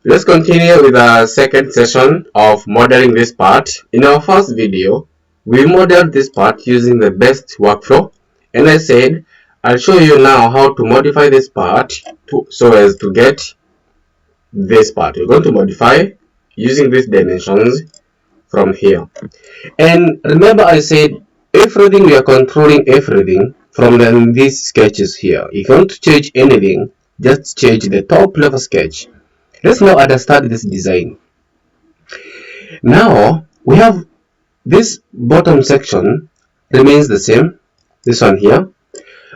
Let's continue with our second session of modeling this part. In our first video, we modeled this part using the best workflow, and I said I'll show you now how to modify this part so as to get this part. We're going to modify using these dimensions from here. And remember I said everything, we are controlling everything from these sketches here. If you want to change anything, just change the top level sketch. Let's now understand this design. Now we have this bottom section remains the same, this one here,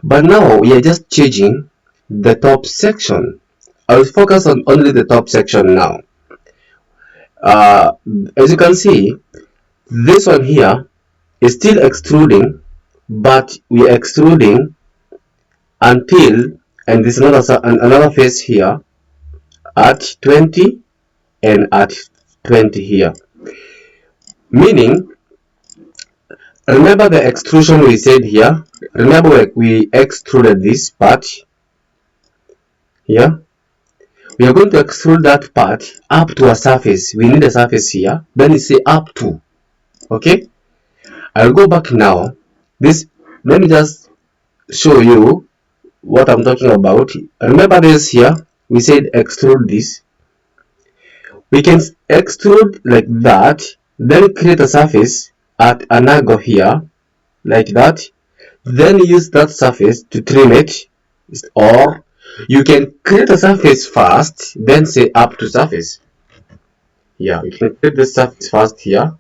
but now we are just changing the top section. I will focus on only the top section now. As you can see, this one here is still extruding, but we are extruding until, and this is another face here at 20 and at 20 here, meaning, remember the extrusion we said here. Remember we extruded this part here. We are going to extrude that part up to a surface. We need a surface here, then you say up to. Okay, I'll go back now. Let me just show you what I'm talking about. Remember this here, we said extrude this. We can extrude like that, then create a surface at an angle here, like that, then use that surface to trim it. Or you can create a surface first, then say up to surface. Yeah, we can create the surface first here.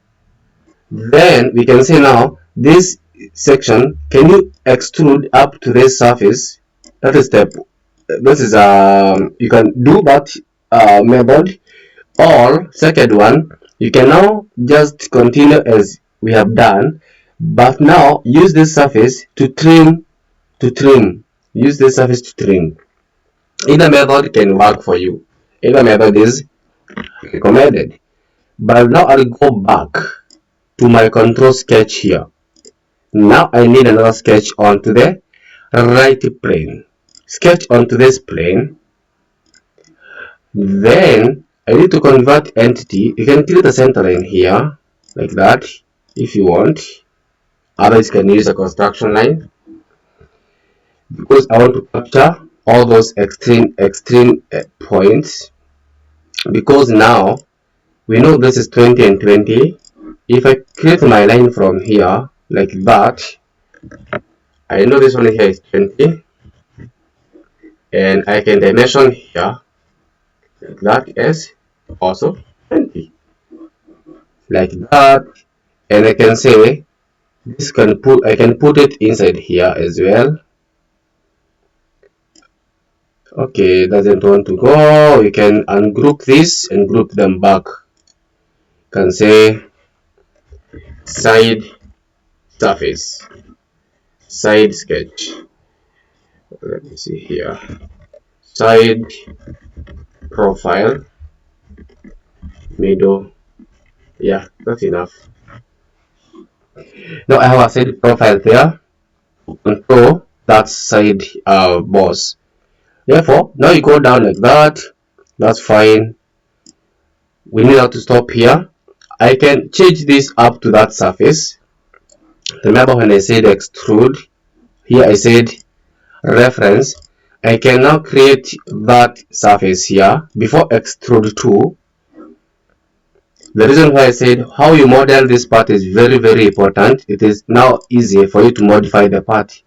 Then we can say now, this section, can you extrude up to this surface? That is you can do that method. Or second one, you can now just continue as we have done, but now use this surface to trim. Use this surface to trim. Either method can work for you. Either method is recommended. But now I'll go back to my control sketch here. Now I need another sketch onto the right plane. Sketch onto this plane. Then I need to convert entity. You can create a center line here, like that, if you want. Otherwise, you can use a construction line. Because I want to capture all those extreme points. Because now we know this is 20 and 20. If I create my line from here, like that, I know this one here is 20. And I can dimension here, like that, as also 20, like that. And I can say this I can put it inside here as well. Okay, doesn't want to go. You can ungroup this and group them back. You can say side surface, side sketch. Let me see here, side profile, middle. Yeah, that's enough. Now I have a side profile there. Control that side boss. Therefore, now you go down like that. That's fine. We need to stop here. I can change this up to that surface. Remember when I said extrude, here I said reference. I can now create that surface here before extrude to. The reason why I said how you model this part is very, very important. It is now easy for you to modify the part.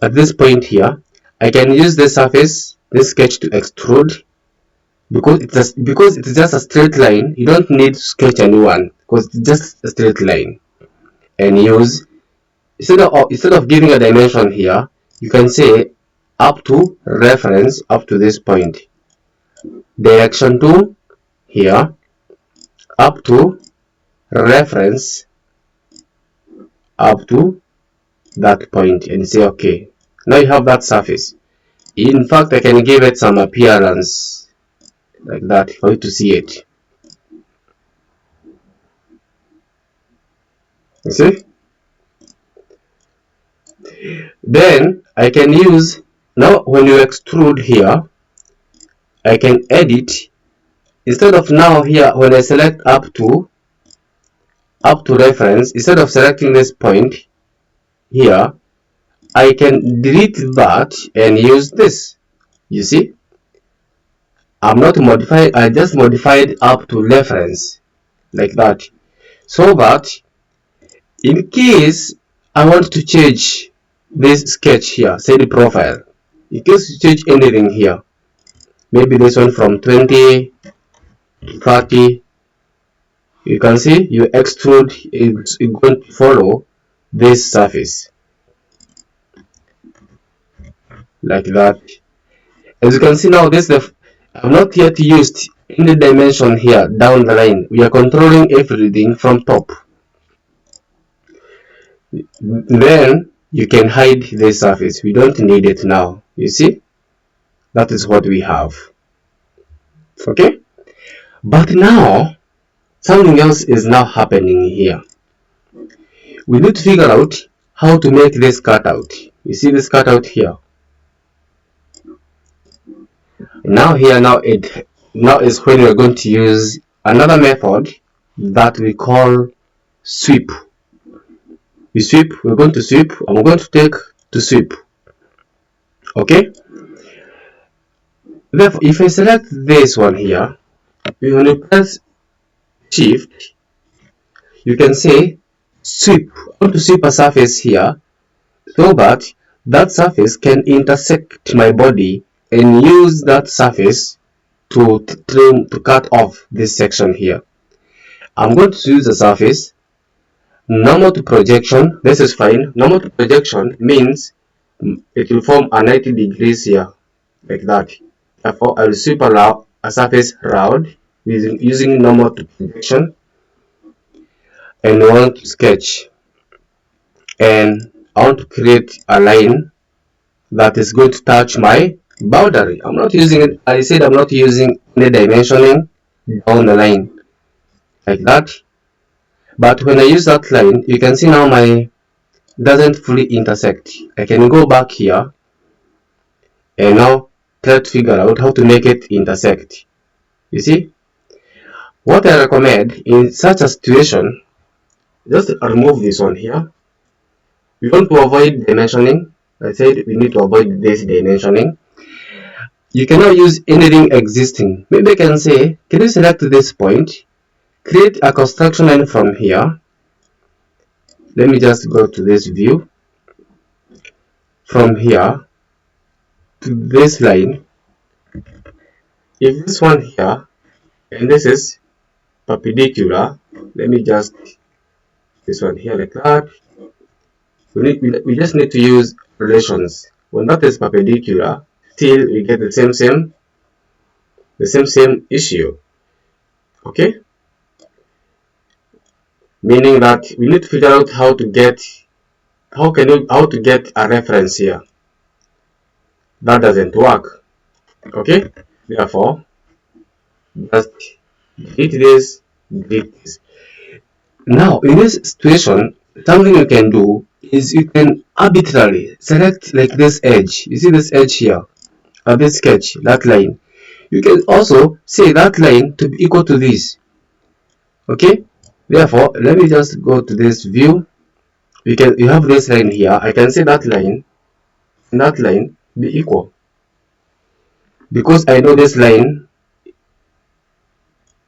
At this point here, I can use the surface, this sketch, to extrude. Because it's just a straight line, you don't need to sketch a new one because it's just a straight line. And use, instead of giving a dimension here, you can say up to reference up to this point, direction to here, up to reference up to that point, and say okay. Now you have that surface. In fact, I can give it some appearance like that for you to see it. You see? Then I can use, now when you extrude here, I can edit instead of now here, when I select up to reference, instead of selecting this point here, I can delete that and use this. You see, I'm not modified, I just modified up to reference like that, so that in case I want to change this sketch here, say the profile, in case you change anything here, maybe this one from 20 to 30, you can see you extrude, it's going to follow this surface like that. As you can see now, this I've not yet used any dimension here down the line. We are controlling everything from top. Then you can hide this surface. We don't need it now. You see, that is what we have. Okay, but now something else is now happening here. We need to figure out how to make this cutout. You see this cutout here. Now here, now is when we're going to use another method that we call sweep. We're going to sweep. I'm going to take to sweep. Okay. Therefore, if I select this one here, when you press shift, you can say sweep. I want to sweep a surface here so that that surface can intersect my body and use that surface to cut off this section here. I'm going to use the surface. Normal to projection, this is fine. Normal to projection means it will form a 90 degrees here, like that. Therefore, I will sweep around a surface round using normal to projection, and I want to sketch, and I want to create a line that is going to touch my boundary. I'm not using it. I said I'm not using any dimensioning down the line like that. But when I use that line, you can see now my doesn't fully intersect. I can go back here and now try to figure out how to make it intersect. You see, what I recommend in such a situation, just remove this one here. We want to avoid dimensioning. I said we need to avoid this dimensioning. You cannot use anything existing. Maybe I can say, can you select this point, create a construction line from here. Let me just go to this view. From here to this line, if this one here and this is perpendicular, let me just this one here like that. We just need to use relations. When that is perpendicular, still we get the same issue. Okay, meaning that we need to figure out how to get a reference here. That doesn't work. Okay, therefore just delete this. Now in this situation, something you can do is you can arbitrarily select like this edge. You see this edge here, this sketch, that line. You can also say that line to be equal to this. Okay, therefore let me just go to this view. You have this line here. I can say that line and that line be equal, because I know this line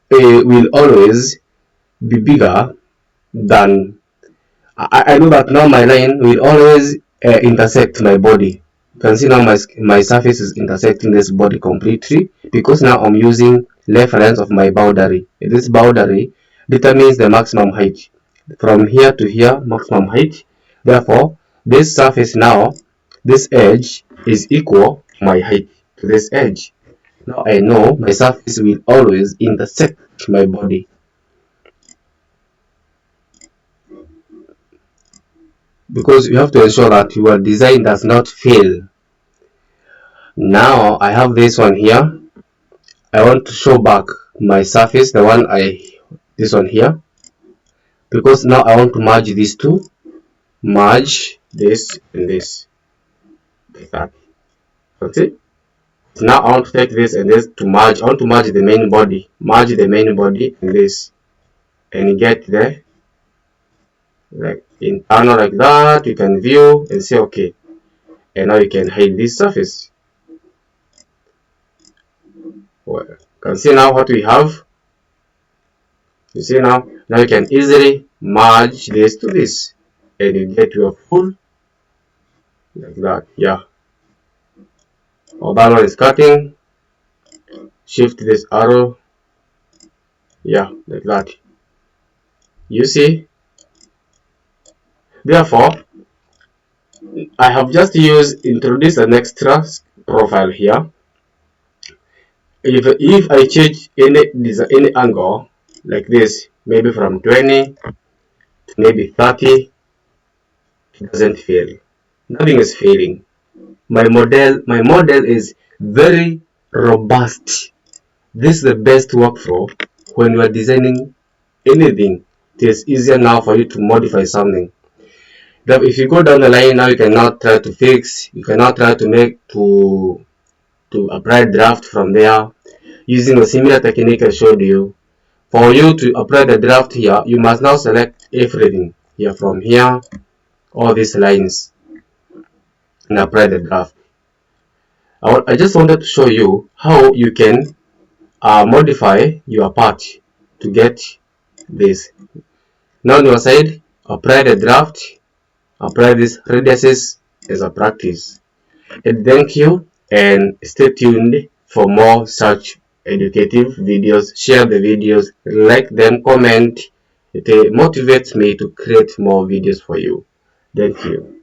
will always be bigger than I know that now my line will always intersect my body. You can see now my surface is intersecting this body completely, because now I'm using reference of my boundary. This boundary determines the maximum height from here to here, maximum height. Therefore, this surface now, this edge is equal to my height to this edge. Now I know my surface will always intersect my body. Because you have to ensure that your design does not fail. Now I have this one here. I want to show back my surface, this one here, because now I want to merge these two, merge this and this like that. Okay, Now I want to take this and this to merge. I want to merge the main body. Merge the main body and this, and get the like internal like that. You can view and say okay. And now you can hide this surface. Well, you can see now what we have. You see now you can easily merge this to this, and you get your full like that. Yeah. Or that one is cutting. Shift this arrow. Yeah, like that. You see. Therefore, I have just introduced an extra profile here. If I change any angle like this, maybe from 20 to maybe 30, it doesn't fail. Nothing is failing. My model is very robust. This is the best workflow when you are designing anything. It is easier now for you to modify something. That if you go down the line now, you cannot try to fix. You cannot try to make to apply draft from there using a similar technique I showed you. For you to apply the draft here, you must now select everything here from here, all these lines, and apply the draft. I just wanted to show you how you can modify your part to get this. Now on your side, apply the draft, apply these radiuses as a practice. And thank you, and stay tuned for more such educative videos. Share the videos, like them, comment. It motivates me to create more videos for you. Thank you.